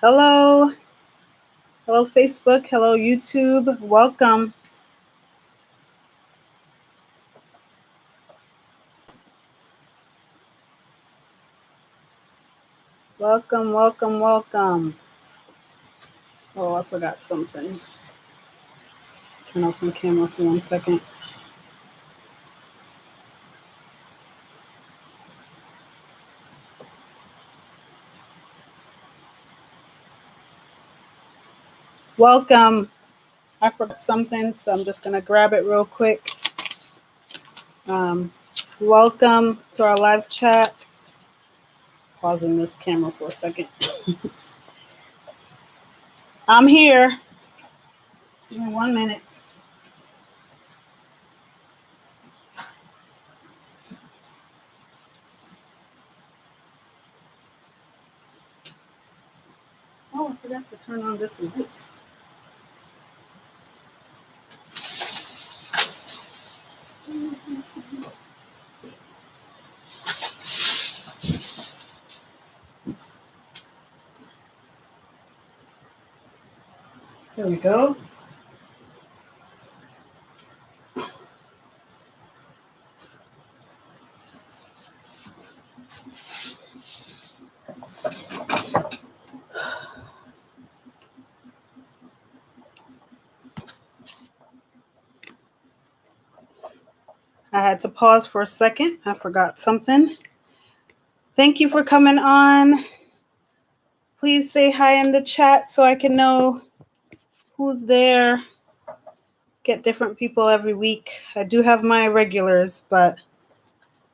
Hello. Hello, Facebook. Hello, YouTube. Welcome. Welcome, welcome, welcome. Oh, I forgot something. Turn off my camera for 1 second. Welcome. I forgot something, so I'm just going to grab it real quick. Welcome to our live chat. Pausing this camera for a second. I'm here. Give me 1 minute. Oh, I forgot to turn on this light. There we go. I had to pause for a second. I forgot something. Thank you for coming on. Please say hi in the chat so I can know who's there. Get different people every week. I do have my regulars, but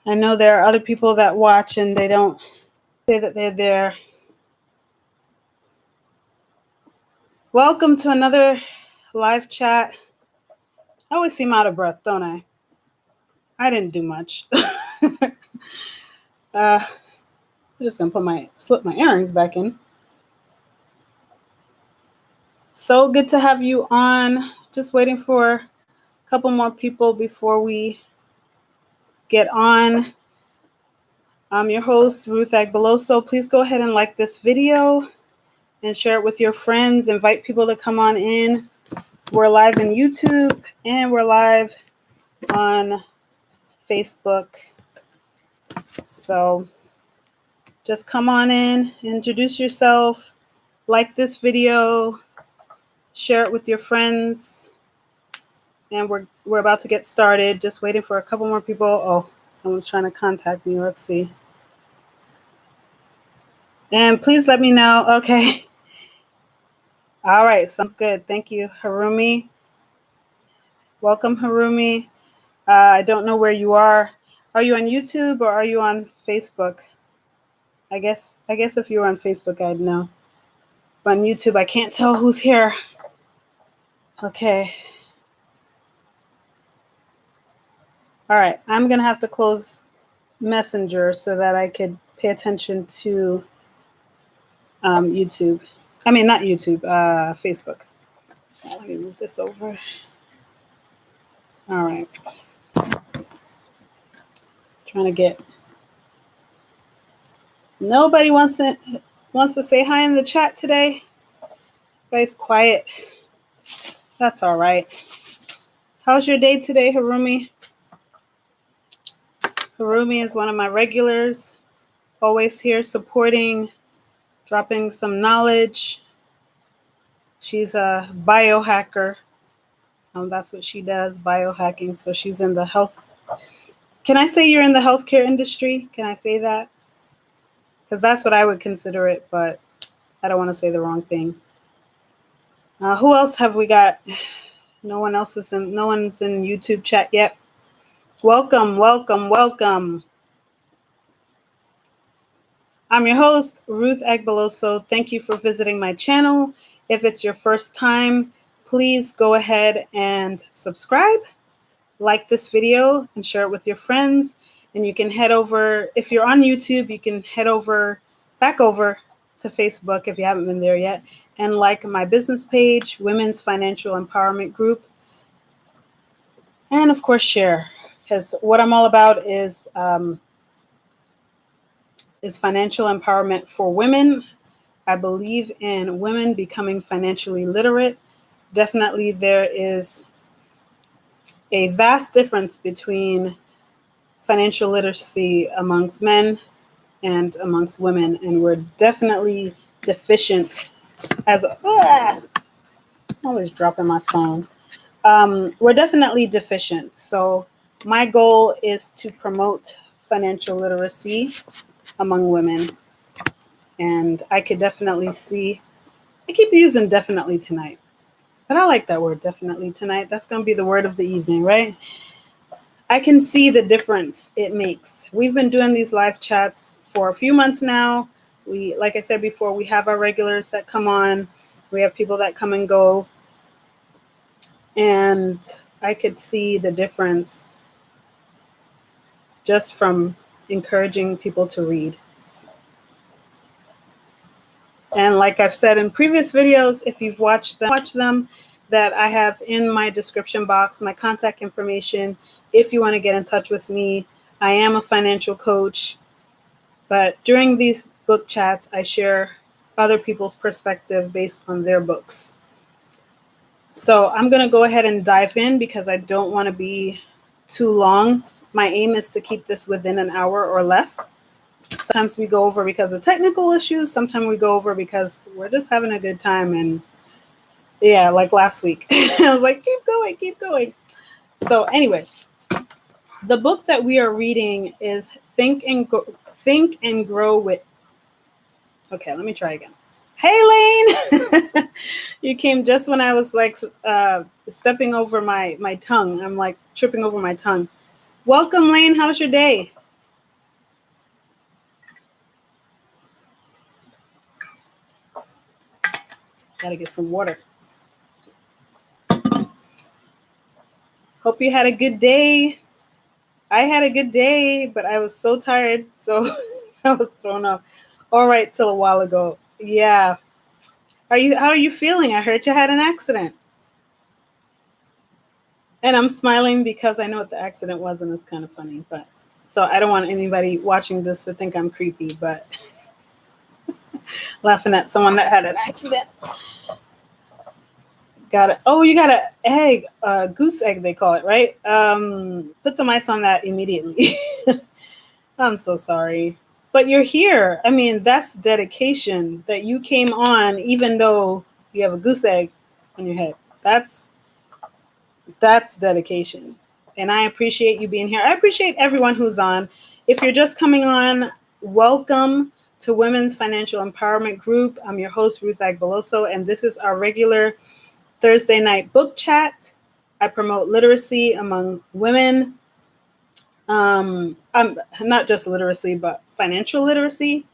I know there are other people that watch and they don't say that they're there. Welcome to another live chat. I always seem out of breath, don't I? I didn't do much. I'm just gonna slip my earrings back in. So good to have you on. Just waiting for a couple more people before we get on. I'm your host, Ruth Agbeloso. Please go ahead and like this video and share it with your friends. Invite people to come on in. We're live on YouTube and we're live on Facebook. So just come on in, introduce yourself, like this video, share it with your friends. And we're about to get started. Just waiting for a couple more people. Oh, someone's trying to contact me. Let's see. And please let me know. Okay. All right. Sounds good. Thank you, Harumi. Welcome, Harumi. I don't know where you are. Are you on YouTube or are you on Facebook? I guess if you were on Facebook, I'd know. But on YouTube, I can't tell who's here. Okay. All right. I'm going to have to close Messenger so that I could pay attention to YouTube. I mean, not YouTube, Facebook. Let me move this over. All right. Trying to get. Nobody wants to say hi in the chat today. Everybody's quiet. That's all right. How's your day today, Harumi? Harumi is one of my regulars. Always here supporting, dropping some knowledge. She's a biohacker. That's what she does, biohacking. So she's in the health. Can I say you're in the healthcare industry? Can I say that? Because that's what I would consider it, but I don't want to say the wrong thing. Who else have we got? No one's in YouTube chat yet. Welcome, welcome, welcome. I'm your host, Ruth Agbeloso. Thank you for visiting my channel. If it's your first time, please go ahead and subscribe, like this video, and share it with your friends. And you can head over, if you're on YouTube, you can head back over to Facebook if you haven't been there yet, and like my business page, Women's Financial Empowerment Group. And of course, share, because what I'm all about is financial empowerment for women. I believe in women becoming financially literate. Definitely, there is a vast difference between financial literacy amongst men and amongst women, and we're definitely deficient as always dropping my phone. We're definitely deficient. So my goal is to promote financial literacy among women, and I could definitely see. I keep using definitely tonight, but I like that word definitely tonight. That's going to be the word of the evening, right? I can see the difference it makes. We've been doing these live chats for a few months now. We, like I said before, we have our regulars that come on. We have people that come and go. And I could see the difference just from encouraging people to read. And like I've said in previous videos, if you've watched them, that I have in my description box, my contact information, if you want to get in touch with me. I am a financial coach, but during these book chats, I share other people's perspective based on their books. So I'm going to go ahead and dive in because I don't want to be too long. My aim is to keep this within an hour or less. Sometimes we go over because of technical issues. Sometimes we go over because we're just having a good time. And yeah, like last week, I was like, keep going, keep going. So anyway, the book that we are reading is Think and Grow with. Okay, let me try again. Hey, Lane. You came just when I was like stepping over my tongue. I'm like tripping over my tongue. Welcome, Lane. How's your day? Gotta get some water. Hope you had a good day. I had a good day, but I was so tired, so I was thrown off. All right, till a while ago. Yeah. How are you feeling? I heard you had an accident. And I'm smiling because I know what the accident was, and it's kind of funny. But so I don't want anybody watching this to think I'm creepy, but laughing at someone that had an accident. Got it. Oh, you got an egg, goose egg, they call it, right? Put some ice on that immediately. I'm so sorry. But you're here. I mean, that's dedication that you came on, even though you have a goose egg on your head. That's dedication. And I appreciate you being here. I appreciate everyone who's on. If you're just coming on, welcome to Women's Financial Empowerment Group. I'm your host, Ruth Agbeloso, and this is our regular Thursday night book chat. I promote literacy among women. I'm not just literacy, but financial literacy.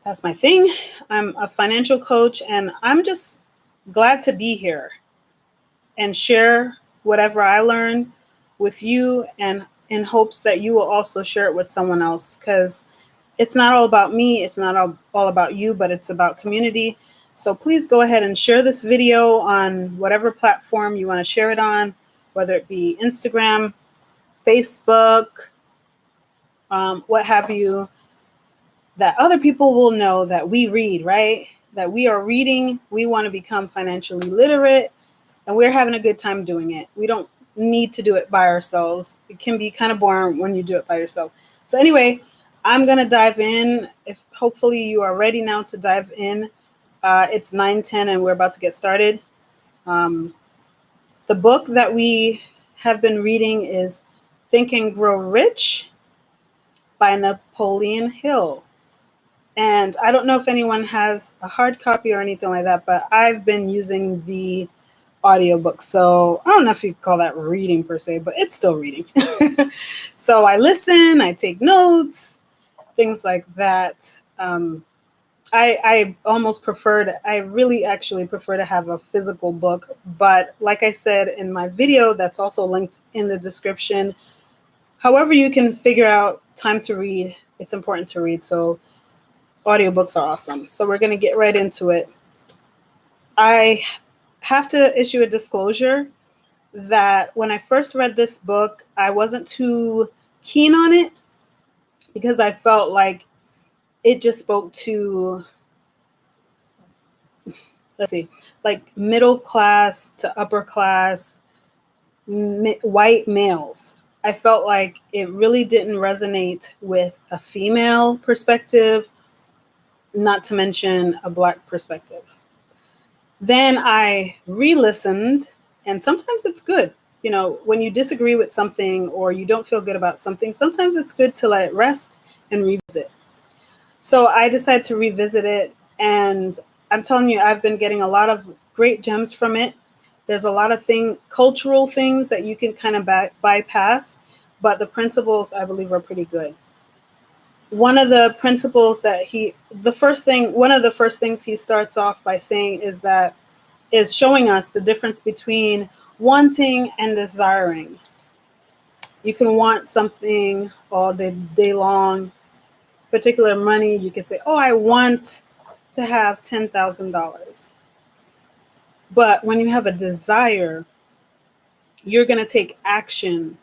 That's my thing. I'm a financial coach, and I'm just glad to be here and share whatever I learn with you, and in hopes that you will also share it with someone else, because it's not all about me. It's not all about you, but it's about community. So please go ahead and share this video on whatever platform you want to share it on, whether it be Instagram, Facebook, what have you, that other people will know that we read, right? That we are reading. We want to become financially literate, and we're having a good time doing it. We don't need to do it by ourselves. It can be kind of boring when you do it by yourself. So anyway, I'm going to dive in. If hopefully you are ready now to dive in. It's 9:10 and we're about to get started. The book that we have been reading is Think and Grow Rich by Napoleon Hill. And I don't know if anyone has a hard copy or anything like that, but I've been using the audiobook. So I don't know if you call that reading per se, but it's still reading. So I listen, I take notes, things like that. I almost I really actually prefer to have a physical book. But like I said in my video, that's also linked in the description. However you can figure out time to read, it's important to read. So audiobooks are awesome. So we're going to get right into it. I have to issue a disclosure that when I first read this book, I wasn't too keen on it because I felt like it just spoke to let's see, like middle class to upper class white males. I felt like it really didn't resonate with a female perspective, not to mention a Black perspective. Then I re listened, and sometimes it's good. You know, when you disagree with something or you don't feel good about something, sometimes it's good to let it rest and revisit. So I decided to revisit it, and I'm telling you, I've been getting a lot of great gems from it. There's a lot of cultural things that you can kind of bypass, but the principles I believe are pretty good. One of the principles that one of the first things he starts off by saying is showing us the difference between wanting and desiring. You can want something all day long, particular money. You can say, oh, I want to have $10,000. But when you have a desire, you're going to take action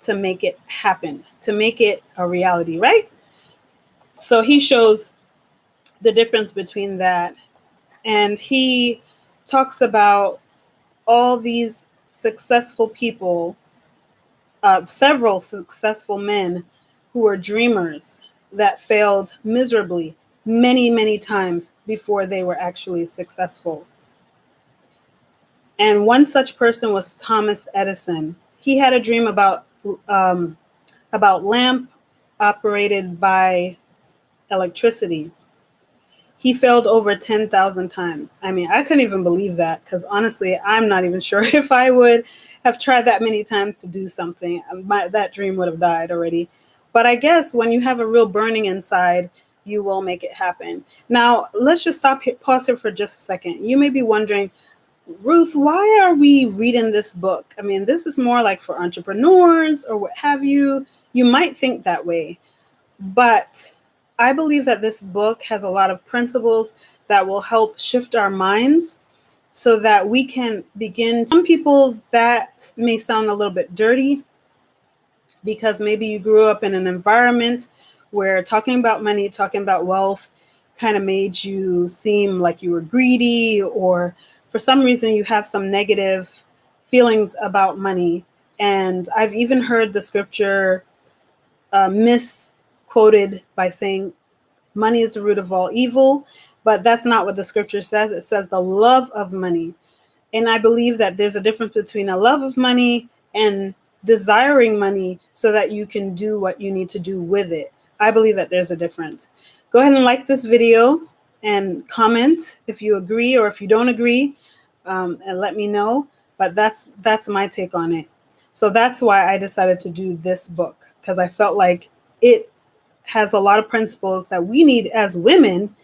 to make it happen, to make it a reality, right? So he shows the difference between that. And he talks about all these successful people, several successful men who were dreamers that failed miserably many, many times before they were actually successful. And one such person was Thomas Edison. He had a dream about lamp operated by electricity. He failed over 10,000 times. I mean, I couldn't even believe that because honestly, I'm not even sure if I would have tried that many times to do something. That dream would have died already. But I guess when you have a real burning inside, you will make it happen. Now, let's just pause here for just a second. You may be wondering, Ruth, why are we reading this book? I mean, this is more like for entrepreneurs or what have you. You might think that way, but I believe that this book has a lot of principles that will help shift our minds so that we can begin. Some people, that may sound a little bit dirty because maybe you grew up in an environment where talking about money, talking about wealth kind of made you seem like you were greedy, or for some reason you have some negative feelings about money. And I've even heard the scripture misquoted by saying money is the root of all evil, but that's not what the scripture says. It says the love of money. And I believe that there's a difference between a love of money and desiring money so that you can do what you need to do with it. I believe that there's a difference. Go ahead and like this video and comment if you agree or if you don't agree, and let me know. But that's my take on it. So that's why I decided to do this book, because I felt like it has a lot of principles that we need as women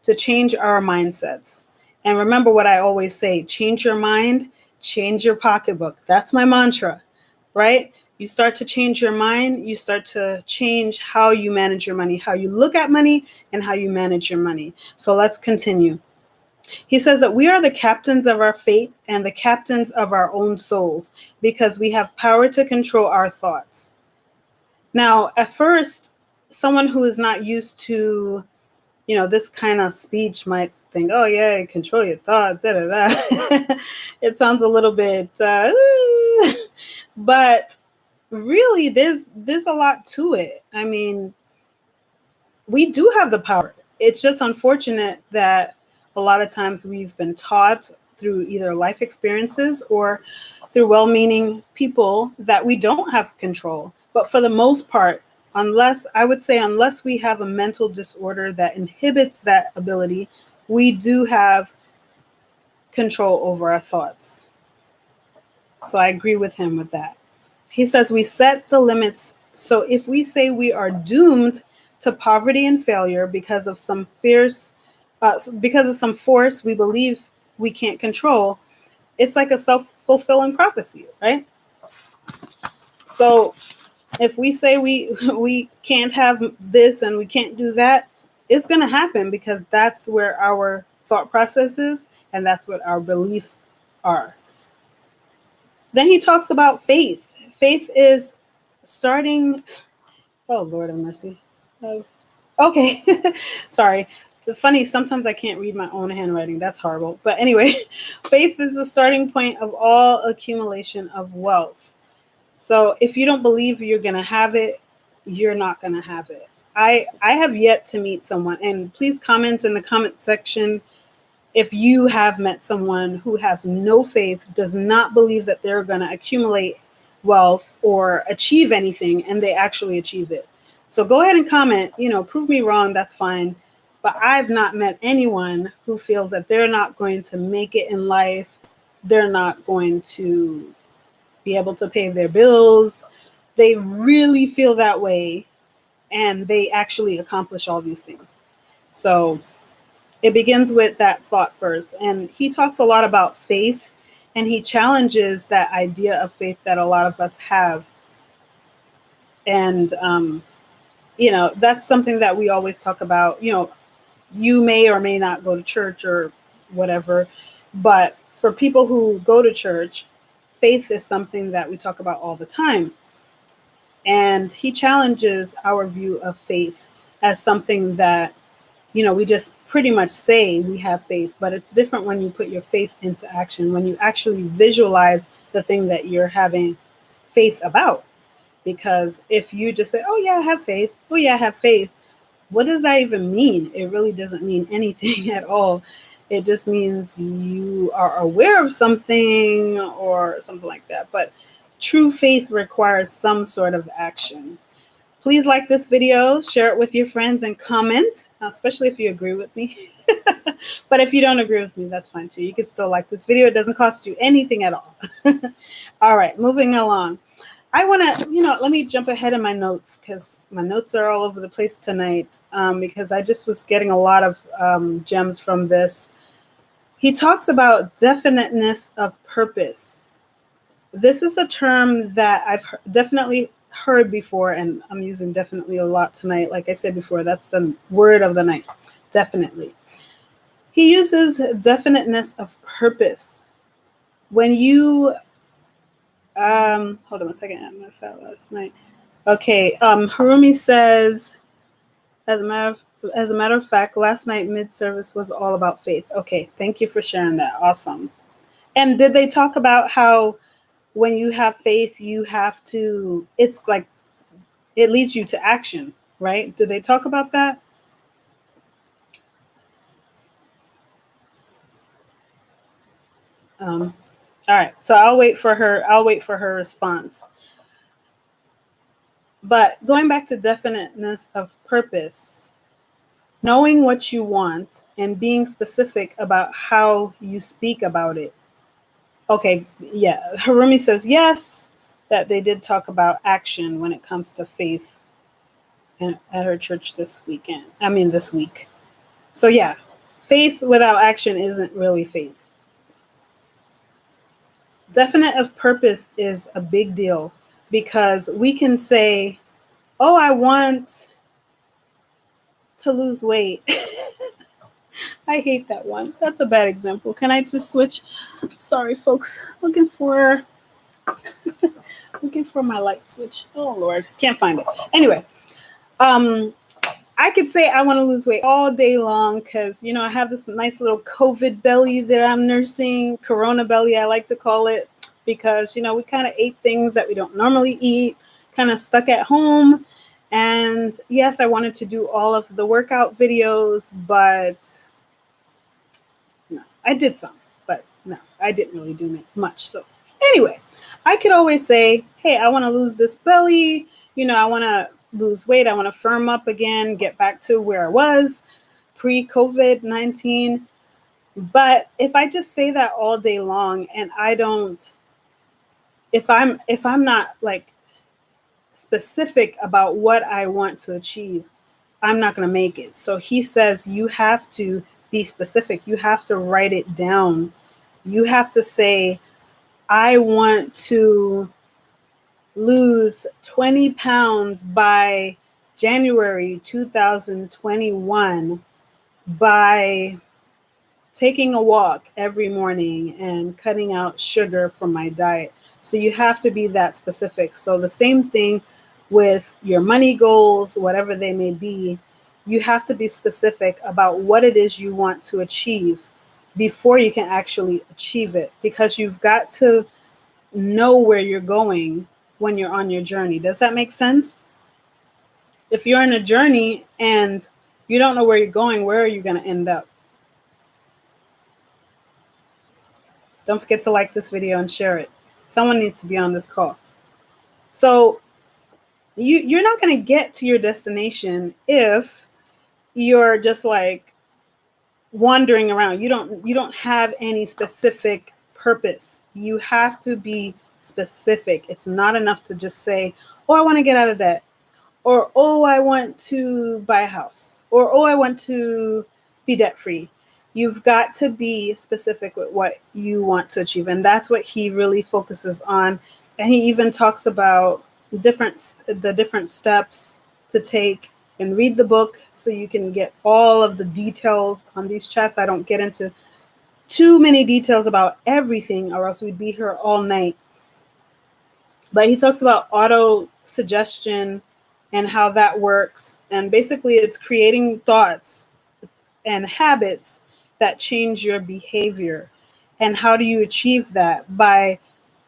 to change our mindsets. And remember what I always say, change your mind, change your pocketbook. That's my mantra, right? You start to change your mind, you start to change how you manage your money, how you look at money, and how you manage your money. So let's continue. He says that we are the captains of our fate and the captains of our own souls because we have power to control our thoughts. Now, at first, someone who is not used to, this kind of speech might think, oh yeah, control your thoughts, da da da. It sounds a little bit, but really, there's a lot to it. I mean, we do have the power. It's just unfortunate that a lot of times we've been taught through either life experiences or through well-meaning people that we don't have control. But for the most part, unless we have a mental disorder that inhibits that ability, we do have control over our thoughts. So I agree with him with that. He says we set the limits. So if we say we are doomed to poverty and failure because of some force we believe we can't control, it's like a self-fulfilling prophecy, right? So if we say we can't have this and we can't do that, it's going to happen because that's where our thought process is and that's what our beliefs are. Then he talks about faith. Faith is starting. Oh, Lord have mercy. Okay. Sorry. Funny, sometimes I can't read my own handwriting. That's horrible. But anyway, faith is the starting point of all accumulation of wealth. So if you don't believe you're going to have it, you're not going to have it. I have yet to meet someone, and please comment in the comment section if you have met someone who has no faith, does not believe that they're going to accumulate wealth or achieve anything, and they actually achieve it. So go ahead and comment, prove me wrong, that's fine. But I've not met anyone who feels that they're not going to make it in life. They're not going to be able to pay their bills. They really feel that way, and they actually accomplish all these things. So it begins with that thought first. And he talks a lot about faith, and he challenges that idea of faith that a lot of us have. And, that's something that we always talk about. You may or may not go to church or whatever, but for people who go to church, faith is something that we talk about all the time. And he challenges our view of faith as something that, we just pretty much say we have faith, but it's different when you put your faith into action, when you actually visualize the thing that you're having faith about. Because if you just say, oh yeah, I have faith, oh yeah, I have faith, what does that even mean? It really doesn't mean anything at all. It just means you are aware of something or something like that. But true faith requires some sort of action. Please like this video, share it with your friends, and comment, especially if you agree with me. But if you don't agree with me, that's fine too. You can still like this video. It doesn't cost you anything at all. All right, moving along. I want to, let me jump ahead in my notes, because my notes are all over the place tonight, because I just was getting a lot of gems from this. He talks about definiteness of purpose. This is a term that I've definitely heard before, and I'm using definitely a lot tonight. Like I said before, that's the word of the night, definitely. He uses definiteness of purpose. When you, hold on a second, I might have last night. Okay, Harumi says, as a matter of fact, last night mid-service was all about faith. Okay, thank you for sharing that. Awesome. And did they talk about how when you have faith, you have to, it's like, it leads you to action, right? Did they talk about that? All right, so I'll wait for her response. But going back to definiteness of purpose, knowing what you want and being specific about how you speak about it. Okay, yeah, Harumi says yes, that they did talk about action when it comes to faith at her church this week. So yeah, faith without action isn't really faith. Definite of purpose is a big deal, because we can say, oh, I want to lose weight. I hate that one. That's a bad example. Can I just switch? Sorry, folks. Looking for my light switch. Oh Lord, can't find it. Anyway, I could say I want to lose weight all day long, because I have this nice little COVID belly that I'm nursing, Corona belly I like to call it, because we kind of ate things that we don't normally eat, kind of stuck at home. And yes, I wanted to do all of the workout videos, but no, I did some, but no, I didn't really do much. So anyway, I could always say, hey, I want to lose this belly. I want to lose weight. I want to firm up again, get back to where I was pre-COVID-19. But if I just say that all day long, and I don't, if I'm not like specific about what I want to achieve, I'm not going to make it. So he says you have to be specific. You have to write it down. You have to say, I want to lose 20 pounds by January 2021 by taking a walk every morning and cutting out sugar from my diet. So you have to be that specific. So the same thing with your money goals, whatever they may be, you have to be specific about what it is you want to achieve before you can actually achieve it, because you've got to know where you're going when you're on your journey. Does that make sense? If you're on a journey and you don't know where you're going, where are you going to end up? Don't forget to like this video and share it. Someone needs to be on this call. So you're not going to get to your destination if you're just like wandering around. You don't have any specific purpose. You have to be specific. It's not enough to just say, oh, I want to get out of debt, or oh, I want to buy a house, or oh, I want to be debt free. You've got to be specific with what you want to achieve, and that's what he really focuses on. And he even talks about the different steps to take, and read the book so you can get all of the details on these chats. I don't get into too many details about everything, or else we'd be here all night. But he talks about auto suggestion and how that works. And basically it's creating thoughts and habits that change your behavior. And how do you achieve that? By,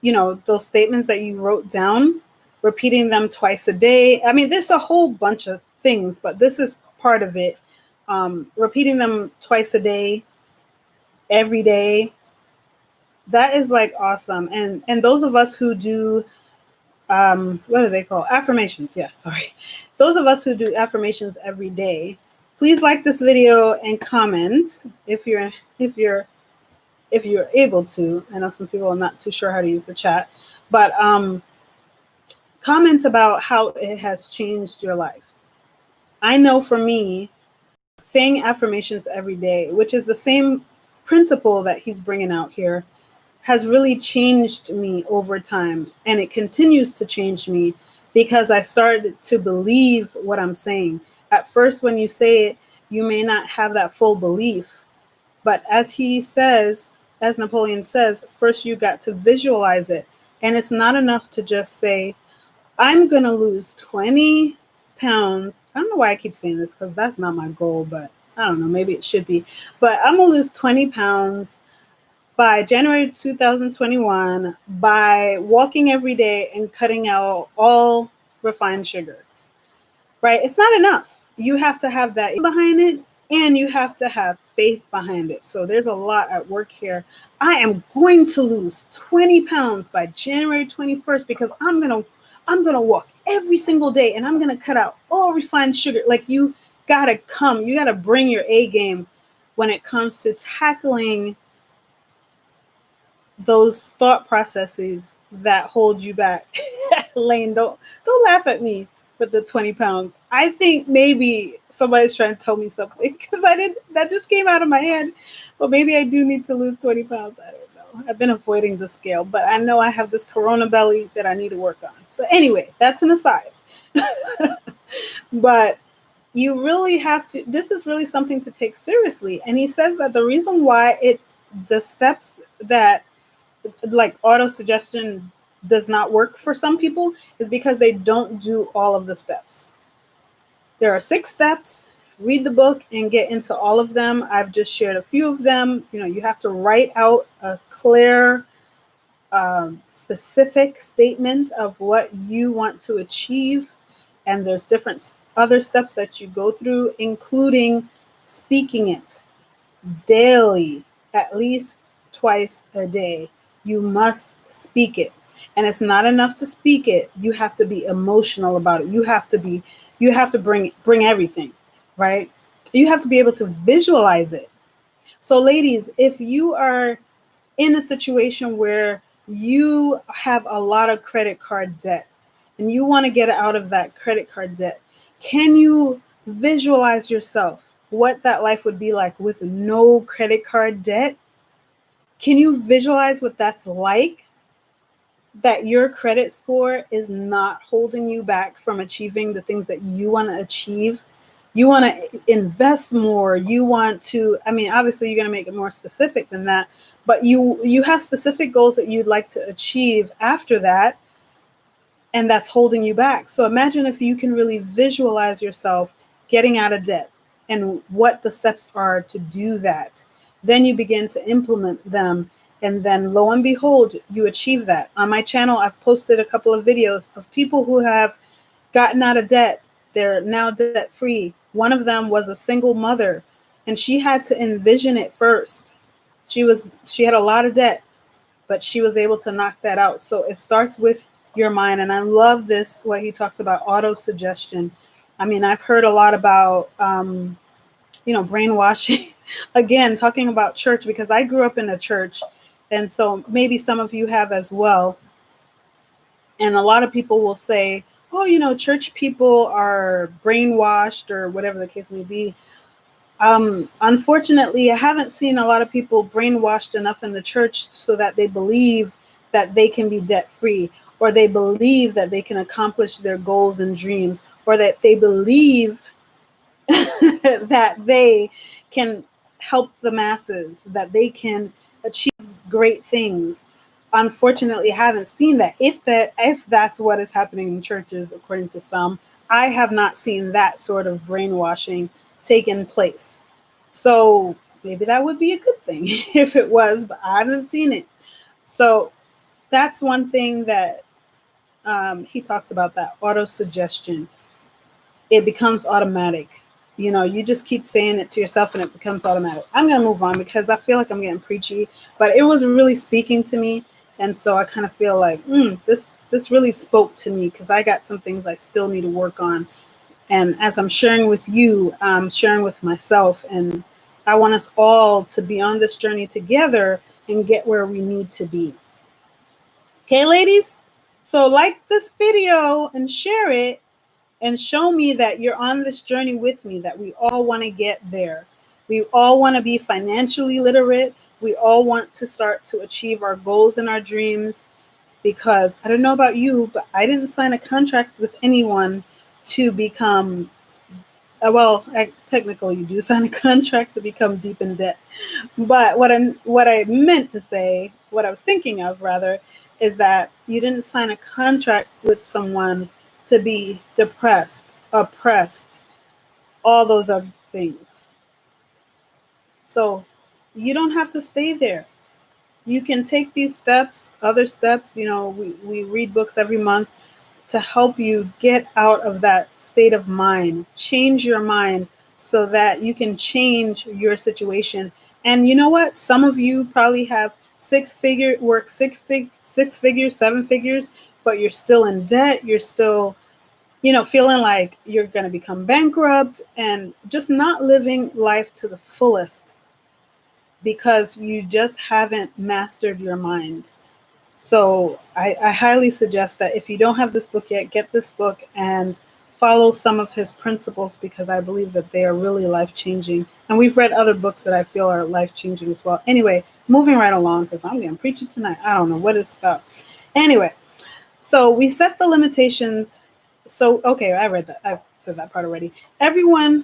those statements that you wrote down, repeating them twice a day. I mean, there's a whole bunch of things, but this is part of it. Repeating them twice a day, every day. That is like awesome. And those of us who do, what are they called? Affirmations. Yeah, sorry. Those of us who do affirmations every day, please like this video and comment if you're able to. I know some people are not too sure how to use the chat, but comment about how it has changed your life. I know for me, saying affirmations every day, which is the same principle that he's bringing out here, has really changed me over time. And it continues to change me because I started to believe what I'm saying. At first, when you say it, you may not have that full belief. But as he says, as Napoleon says, first you got to visualize it. And it's not enough to just say, I'm going to lose 20 pounds. I don't know why I keep saying this, because that's not my goal, but I don't know, maybe it should be. But I'm going to lose 20 pounds by January 2021 by walking every day and cutting out all refined sugar, right? It's not enough. You have to have that behind it, and you have to have faith behind it. So there's a lot at work here. I am going to lose 20 pounds by January 21st because I'm going to walk every single day, and I'm going to cut out all refined sugar. Like, you got to bring your A game when it comes to tackling those thought processes that hold you back. Lane, don't laugh at me with the 20 pounds. I think maybe somebody's trying to tell me something, because that just came out of my head. But maybe I do need to lose 20 pounds. I don't know. I've been avoiding the scale, but I know I have this corona belly that I need to work on. But anyway, that's an aside. But you really have to, this is really something to take seriously. And he says that the reason why the steps that, like, auto suggestion does not work for some people is because they don't do all of the steps. There are 6 steps. Read the book and get into all of them. I've just shared a few of them. You have to write out a clear, specific statement of what you want to achieve. And there's different other steps that you go through, including speaking it daily, at least twice a day. You must speak it. And it's not enough to speak it. You have to be emotional about it. You have to bring everything, right? You have to be able to visualize it. So ladies, if you are in a situation where you have a lot of credit card debt and you want to get out of that credit card debt, can you visualize yourself what that life would be like with no credit card debt? Can you visualize what that's like? That your credit score is not holding you back from achieving the things that you want to achieve. You want to invest more. You want to, obviously you're going to make it more specific than that, but you have specific goals that you'd like to achieve after that, and that's holding you back. So imagine if you can really visualize yourself getting out of debt and what the steps are to do that. Then you begin to implement them. And then lo and behold, you achieve that. On my channel, I've posted a couple of videos of people who have gotten out of debt. They're now debt free. One of them was a single mother, and she had to envision it first. She had a lot of debt, but she was able to knock that out. So it starts with your mind. And I love this, what he talks about, auto suggestion. I mean, I've heard a lot about, brainwashing. Again, talking about church, because I grew up in a church. And so maybe some of you have as well. And a lot of people will say, oh, church people are brainwashed or whatever the case may be. Unfortunately, I haven't seen a lot of people brainwashed enough in the church so that they believe that they can be debt free, or they believe that they can accomplish their goals and dreams, or that they believe that they can help the masses, that they can achieve great things. Unfortunately, I haven't seen that. If that's what is happening in churches, according to some, I have not seen that sort of brainwashing taken place. So maybe that would be a good thing if it was, but I haven't seen it. So that's one thing that he talks about, that auto suggestion. It becomes automatic. You just keep saying it to yourself and it becomes automatic. I'm going to move on because I feel like I'm getting preachy, but it was really speaking to me. And so I kind of feel like this really spoke to me, because I got some things I still need to work on. And as I'm sharing with you, I'm sharing with myself. And I want us all to be on this journey together and get where we need to be. Okay, ladies? So like this video and share it, and show me that you're on this journey with me, that we all want to get there. We all want to be financially literate. We all want to start to achieve our goals and our dreams, because I don't know about you, but I didn't sign a contract with anyone to become, technically you do sign a contract to become deep in debt. But what I meant to say, what I was thinking of rather, is that you didn't sign a contract with someone to be depressed, oppressed, all those other things. So you don't have to stay there. You can take these steps, other steps. We read books every month to help you get out of that state of mind, change your mind so that you can change your situation. And you know what? Some of you probably have six figures, 7 figures, but you're still in debt. You're still feeling like you're going to become bankrupt and just not living life to the fullest because you just haven't mastered your mind. So I highly suggest that if you don't have this book yet, get this book and follow some of his principles, because I believe that they are really life-changing. And we've read other books that I feel are life-changing as well. Anyway, moving right along, because I'm going to preach it tonight. I don't know what it's about. Anyway, so we set the limitations. So, okay, I read that. I said that part already. Everyone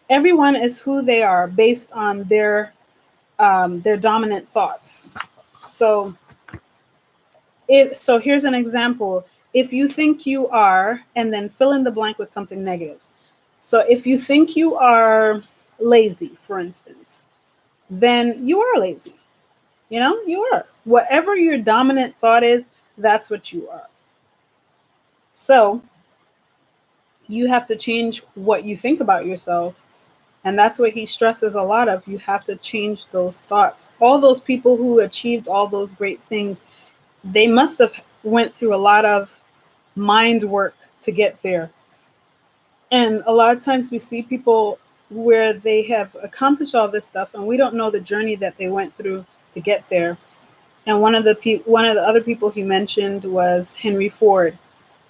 is who they are based on their dominant thoughts. So here's an example. If you think you are, and then fill in the blank with something negative. So if you think you are lazy, for instance, then you are lazy. You are. Whatever your dominant thought is, that's what you are. So you have to change what you think about yourself. And that's what he stresses a lot of. You have to change those thoughts. All those people who achieved all those great things, they must have went through a lot of mind work to get there. And a lot of times we see people where they have accomplished all this stuff and we don't know the journey that they went through to get there. And one of the other people he mentioned was Henry Ford.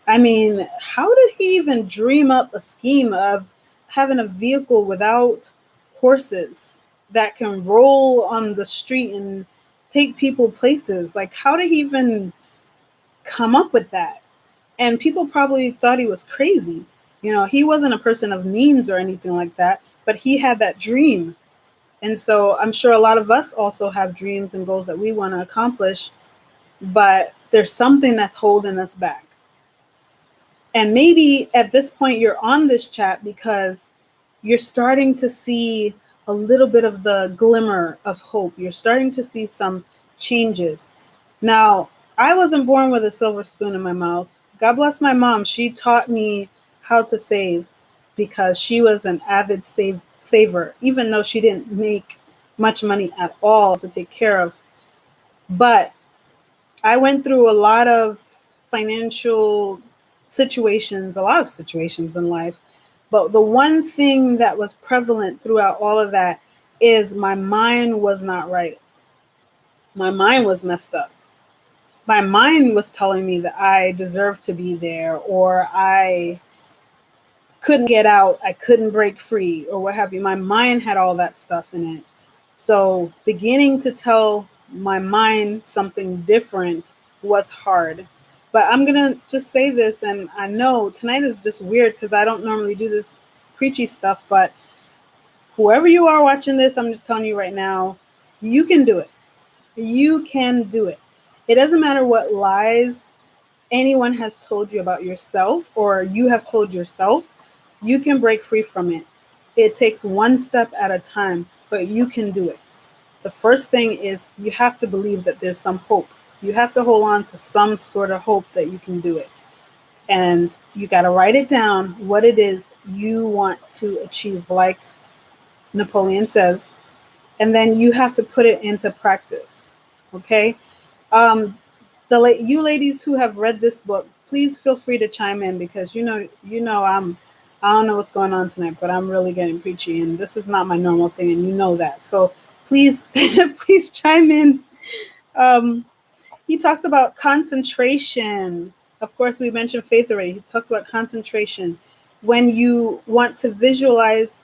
I mean, how did he even dream up a scheme of having a vehicle without horses that can roll on the street and take people places? Like, how did he even come up with that? And people probably thought he was crazy. He wasn't a person of means or anything like that, but he had that dream. And so I'm sure a lot of us also have dreams and goals that we want to accomplish, but there's something that's holding us back. And maybe at this point you're on this chat because you're starting to see a little bit of the glimmer of hope. You're starting to see some changes. Now, I wasn't born with a silver spoon in my mouth. God bless my mom. She taught me how to save because she was an avid saver, even though she didn't make much money at all to take care of. But I went through a lot of financial situations, a lot of situations in life. But the one thing that was prevalent throughout all of that is my mind was not right. My mind was messed up. My mind was telling me that I deserved to be there, or I couldn't get out, I couldn't break free, or what have you. My mind had all that stuff in it. So beginning to tell my mind something different was hard. But I'm going to just say this, and I know tonight is just weird because I don't normally do this preachy stuff, but whoever you are watching this, I'm just telling you right now, you can do it. You can do it. It doesn't matter what lies anyone has told you about yourself or you have told yourself, you can break free from it. It takes one step at a time, but you can do it. The first thing is you have to believe that there's some hope. You have to hold on to some sort of hope that you can do it. And you got to write it down what it is you want to achieve, like Napoleon says, and then you have to put it into practice. Okay? You ladies who have read this book, please feel free to chime in because I don't know what's going on tonight, but I'm really getting preachy and this is not my normal thing and you know that. So please please chime in. He talks about concentration. Of course, we mentioned faith already. He talks about concentration. When you want to visualize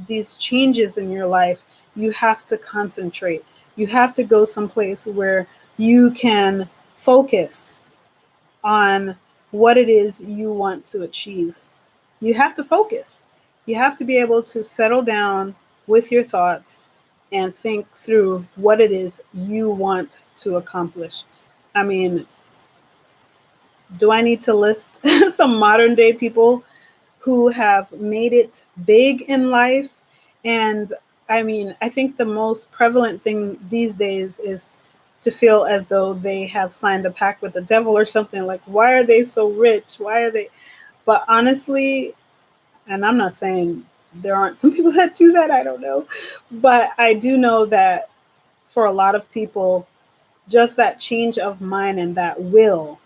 these changes in your life, you have to concentrate. You have to go someplace where you can focus on what it is you want to achieve. You have to focus. You have to be able to settle down with your thoughts and think through what it is you want to accomplish. I mean, do I need to list some modern day people who have made it big in life? And I mean, I think the most prevalent thing these days is to feel as though they have signed a pact with the devil or something. Like, why are they so rich? Why are they? But honestly, and I'm not saying there aren't some people that do that, I don't know. But I do know that for a lot of people, just that change of mind and that will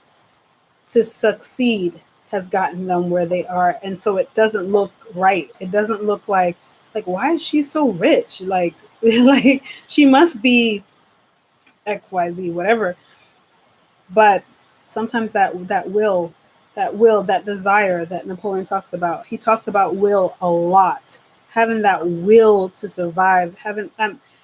to succeed has gotten them where they are. And so it doesn't look right. It doesn't look like why is she so rich? Like like she must be XYZ, whatever. But sometimes that desire that Napoleon talks about, he talks about will a lot. Having that will to survive, having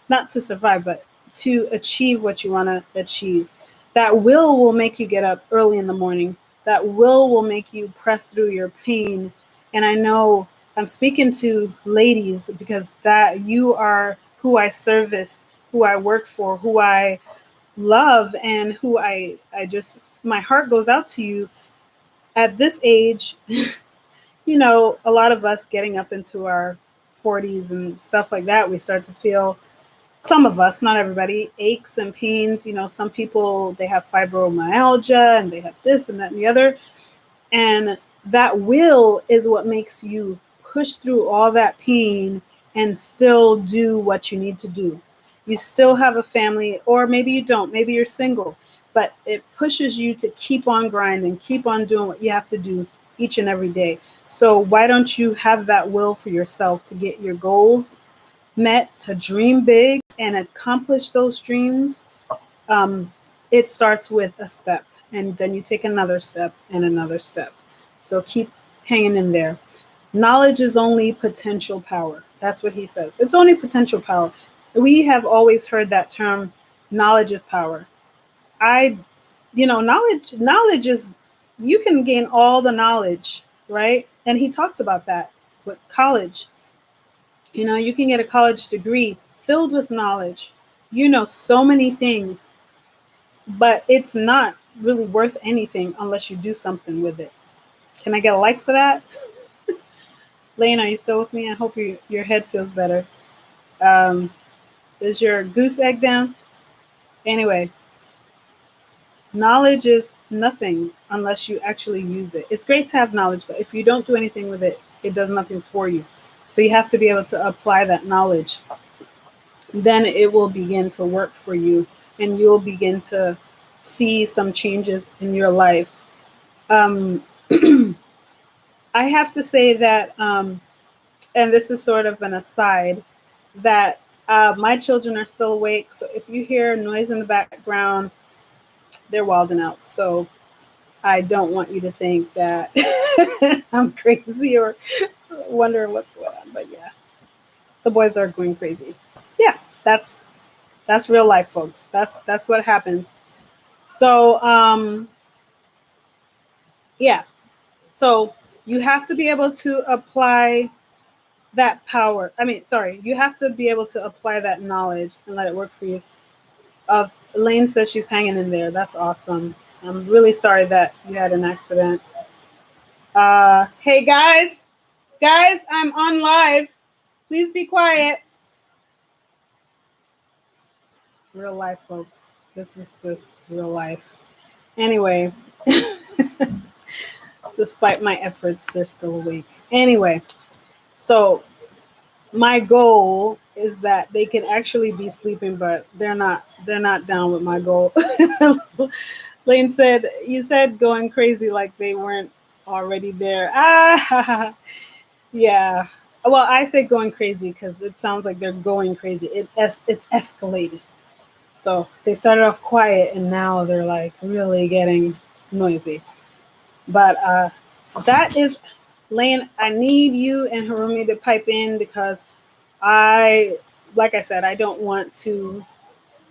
not to survive, but to achieve what you want to achieve. That will make you get up early in the morning. That will make you press through your pain. And I know I'm speaking to ladies because that you are who I service, who I work for, who I love, and who I just, my heart goes out to you at this age. A lot of us getting up into our 40s and stuff like that, we start to feel, some of us, not everybody, aches and pains. Some people, they have fibromyalgia and they have this and that and the other. And that will is what makes you push through all that pain and still do what you need to do. You still have a family, or maybe you don't, maybe you're single, but it pushes you to keep on grinding, keep on doing what you have to do each and every day. So why don't you have that will for yourself to get your goals met, to dream big and accomplish those dreams? It starts with a step, and then you take another step and another step. So keep hanging in there. Knowledge is only potential power. That's what he says. It's only potential power. We have always heard that term, knowledge is power. Knowledge is, you can gain all the knowledge, right? And he talks about that with college. You can get a college degree filled with knowledge. So many things, but it's not really worth anything unless you do something with it. Can I get a like for that? Lane, are you still with me? I hope your head feels better. Um, is your goose egg down? Anyway, knowledge is nothing unless you actually use it. It's great to have knowledge, but if you don't do anything with it, it does nothing for you. So you have to be able to apply that knowledge. Then it will begin to work for you and you'll begin to see some changes in your life. Um, I have to say that, and this is sort of an aside, that my children are still awake. So if you hear noise in the background, they're wilding out. So I don't want you to think that I'm crazy or wondering what's going on. But yeah, the boys are going crazy. Yeah, that's real life, folks. That's what happens. So yeah, so you have to be able to apply that power. I mean, sorry, you have to be able to apply that knowledge and let it work for you. Elaine says she's hanging in there. That's awesome. I'm really sorry that you had an accident. Hey guys, I'm on live. Please be quiet. Real life, folks. This is just real life. Anyway, despite my efforts, they're still awake. Anyway, so my goal is that they can actually be sleeping, but they're not down with my goal. Lane said, you said going crazy like they weren't already there. Ah, yeah. Well, I say going crazy because it sounds like they're going crazy. It's escalated. So they started off quiet and now they're like really getting noisy. But that is, Lane, I need you and Harumi to pipe in because I, like I said, I don't want to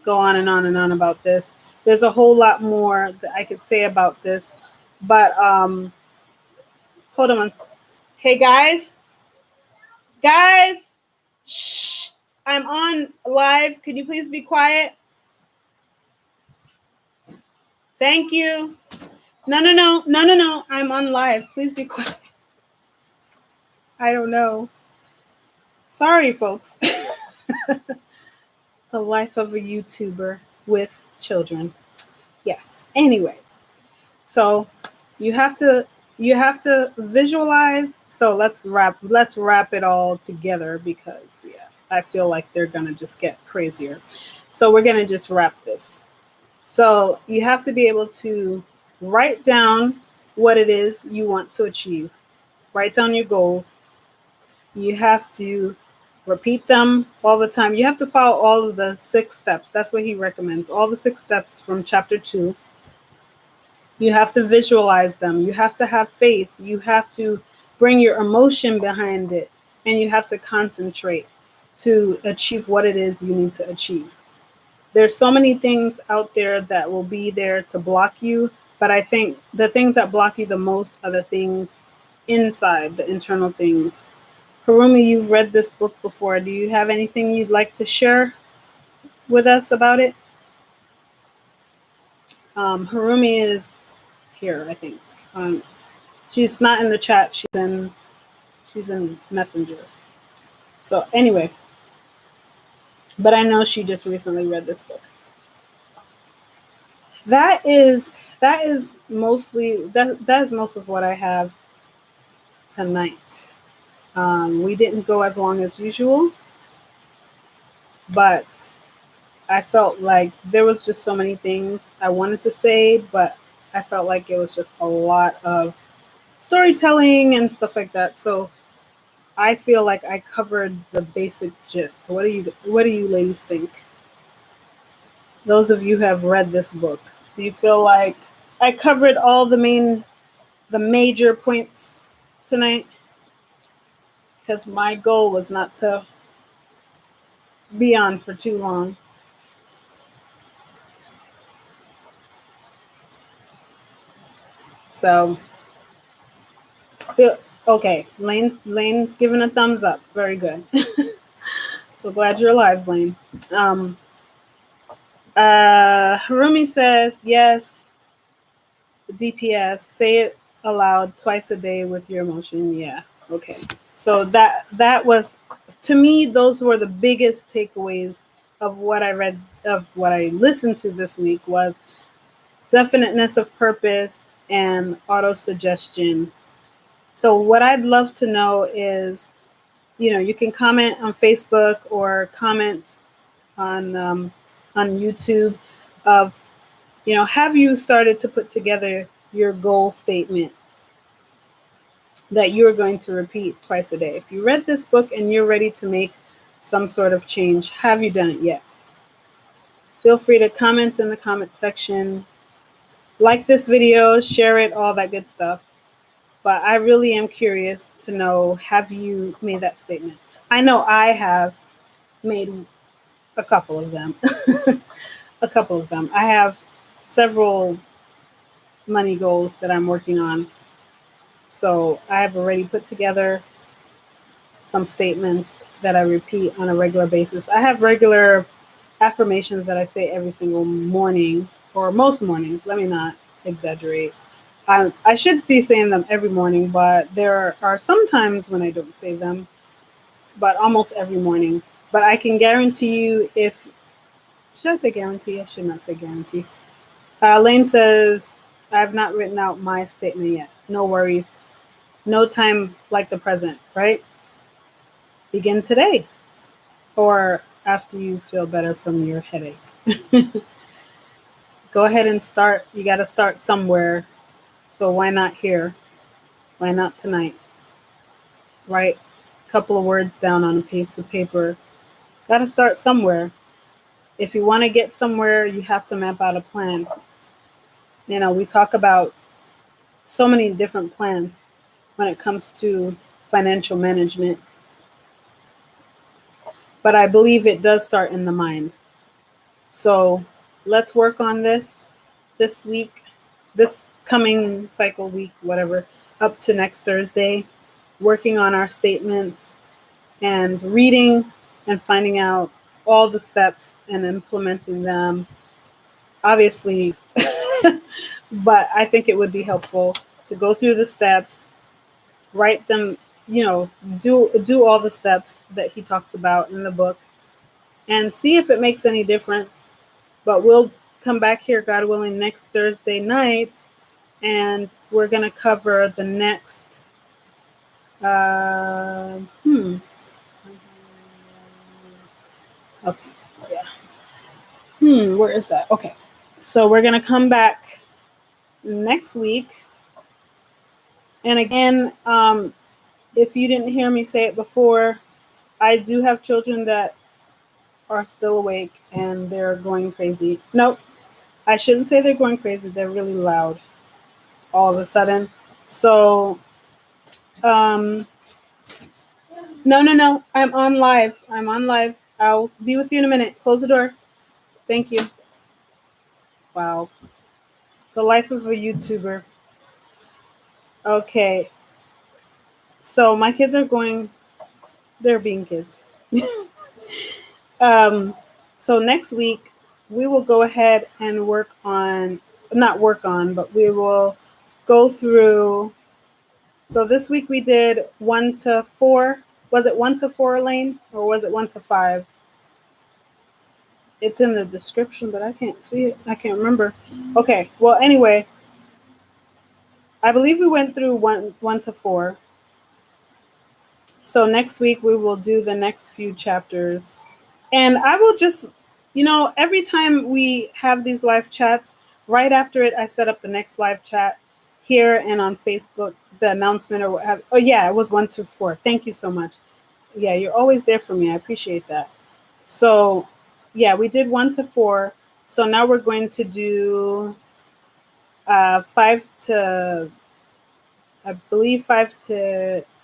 go on and on and on about this. There's a whole lot more that I could say about this, but hold on. Hey guys, shh! I'm on live. Could you please be quiet? Thank you. No. I'm on live. Please be quiet. I don't know. Sorry, folks. The life of a YouTuber with children. Yes. Anyway, so you have to visualize. So let's wrap it all together because yeah, I feel like they're gonna just get crazier. So we're gonna just wrap this. So you have to be able to write down what it is you want to achieve. Write down your goals. You have to repeat them all the time. You have to follow all of the 6 steps. That's what he recommends. All the 6 steps from chapter 2. You have to visualize them. You have to have faith. You have to bring your emotion behind it. And you have to concentrate to achieve what it is you need to achieve. There's so many things out there that will be there to block you. But I think the things that block you the most are the things inside, the internal things. Harumi, you've read this book before. Do you have anything you'd like to share with us about it? Harumi is here, I think. She's not in the chat. She's in Messenger. So anyway, but I know she just recently read this book. That is mostly that is most of what I have tonight. We didn't go as long as usual, but I felt like there was just so many things I wanted to say, but I felt like it was just a lot of storytelling and stuff like that. So I feel like I covered the basic gist. What do you ladies think? Those of you who have read this book, do you feel like I covered all the major points tonight? Because my goal was not to be on for too long. So feel okay. Lane's giving a thumbs up. Very good. So glad you're alive, Lane. Harumi says yes. DPS. Say it aloud twice a day with your emotion. Yeah. Okay. So that was, to me, those were the biggest takeaways of what I read, of what I listened to this week, was definiteness of purpose and auto suggestion. So what I'd love to know is, you can comment on Facebook or comment on YouTube of, have you started to put together your goal statement that you're going to repeat twice a day? If you read this book and you're ready to make some sort of change, have you done it yet? Feel free to comment in the comment section, like this video, share it, all that good stuff. But I really am curious to know, have you made that statement? I know I have made a couple of them. A couple of them. I have several money goals that I'm working on. So I have already put together some statements that I repeat on a regular basis. I have regular affirmations that I say every single morning, or most mornings. Let me not exaggerate. I should be saying them every morning, but there are some times when I don't say them, but almost every morning. But I can guarantee you, if, should I say guarantee? I should not say guarantee. Lane says, I have not written out my statement yet. No worries. No time like the present, right? Begin today or after you feel better from your headache. Go ahead and start. You got to start somewhere. So why not here? Why not tonight? Write a couple of words down on a piece of paper. Got to start somewhere. If you want to get somewhere, you have to map out a plan. We talk about so many different plans when it comes to financial management. But I believe it does start in the mind. So let's work on this week, this coming cycle week, whatever, up to next Thursday, working on our statements and reading and finding out all the steps and implementing them. Obviously, but I think it would be helpful to go through the steps, write them, do all the steps that he talks about in the book, and see if it makes any difference. But we'll come back here, God willing, next Thursday night, and we're going to cover the next. Okay, yeah. Where is that? Okay, so we're going to come back next week. And again, if you didn't hear me say it before, I do have children that are still awake and they're going crazy. Nope, I shouldn't say they're going crazy. They're really loud all of a sudden. So, no. I'm on live. I'll be with you in a minute. Close the door. Thank you. Wow. The life of a YouTuber. Okay. So my kids are they're being kids. So next week, we will go ahead and not work on, but we will go through. So this week we did 1 to 4. Was it 1 to 4, Elaine? Or was it 1 to 5? It's in the description, but I can't see it. I can't remember. Okay. Well, anyway, I believe we went through 1 to 4. So next week we will do the next few chapters. And I will just, every time we have these live chats, right after it, I set up the next live chat here and on Facebook, the announcement or whatever. Oh, yeah, it was 1 to 4. Thank you so much. Yeah, you're always there for me. I appreciate that. So, yeah, we did 1 to 4. So now we're going to do 5 to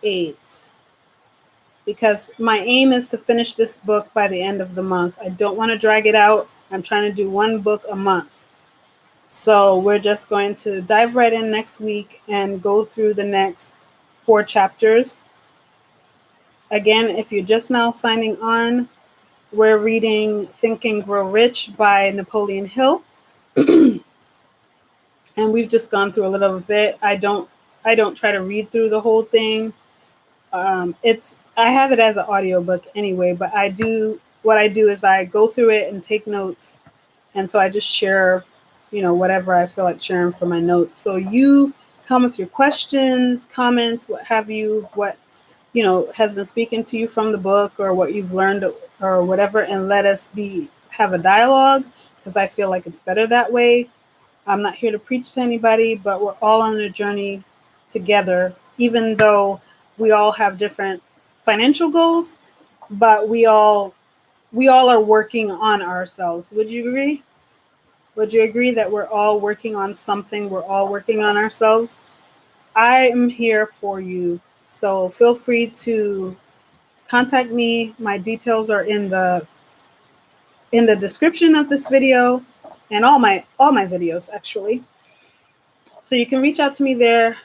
8. Because my aim is to finish this book by the end of the month. I don't want to drag it out. I'm trying to do 1 book a month. So we're just going to dive right in next week and go through the next 4 chapters. Again, if you're just now signing on, we're reading Think and Grow Rich by Napoleon Hill. And we've just gone through a little of it. I don't I don't try to read through the whole thing. I have it as an audiobook anyway, but what I do is I go through it and take notes, and so I just share, whatever I feel like sharing for my notes. So you come with your questions, comments, what have you, what has been speaking to you from the book or what you've learned or whatever, and let us have a dialogue, because I feel like it's better that way. I'm not here to preach to anybody, but we're all on a journey together, even though we all have different financial goals, but we all are working on ourselves. Would you agree? Would you agree that we're all working on something? We're all working on ourselves. I am here for you. So feel free to contact me. My details are in the description of this video and all my videos actually. So you can reach out to me there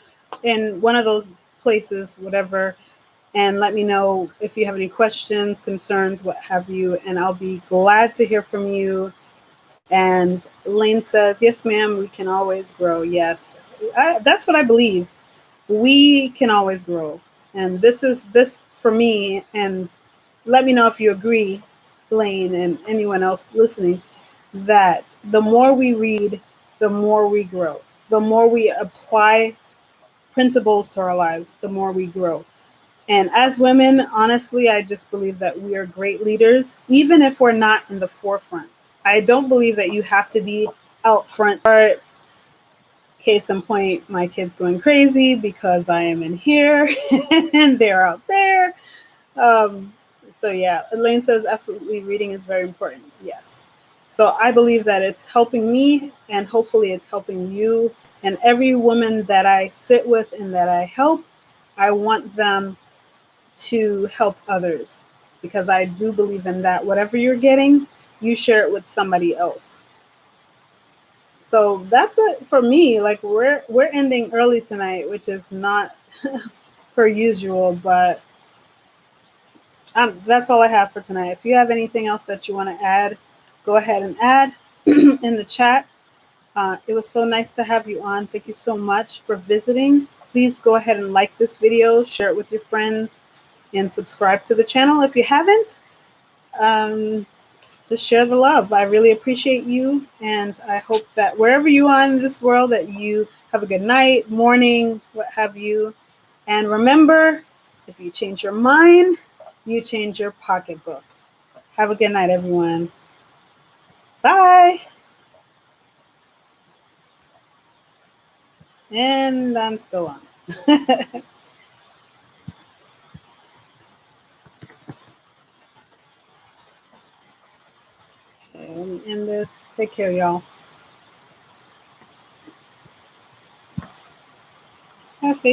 in one of those places, whatever, and let me know if you have any questions, concerns, what have you, and I'll be glad to hear from you. And Lane says, yes, ma'am, we can always grow. Yes, that's what I believe. We can always grow. And this for me, and let me know if you agree, Lane, and anyone else listening, that the more we read, the more we grow. The more we apply principles to our lives, the more we grow. And as women, honestly, I just believe that we are great leaders, even if we're not in the forefront. I don't believe that you have to be out front. Or, case in point, my kid's going crazy because I am in here and they're out there. Um, so yeah, Elaine says absolutely reading is very important. Yes. So I believe that it's helping me, and hopefully it's helping you and every woman that I sit with and that I help. I want them to help others, because I do believe in that. Whatever you're getting, you share it with somebody else. So that's it for me. Like we're ending early tonight, which is not per usual, but that's all I have for tonight. If you have anything else that you want to add, go ahead and add in the chat. It was so nice to have you on. Thank you so much for visiting. Please go ahead and like this video, share it with your friends, and subscribe to the channel if you haven't. Just share the love. I really appreciate you, and I hope that wherever you are in this world, that you have a good night, morning, what have you. And remember, if you change your mind, you change your pocketbook. Have a good night, everyone. Bye. And I'm still on. Okay, let me end this. Take care, y'all. Have faith.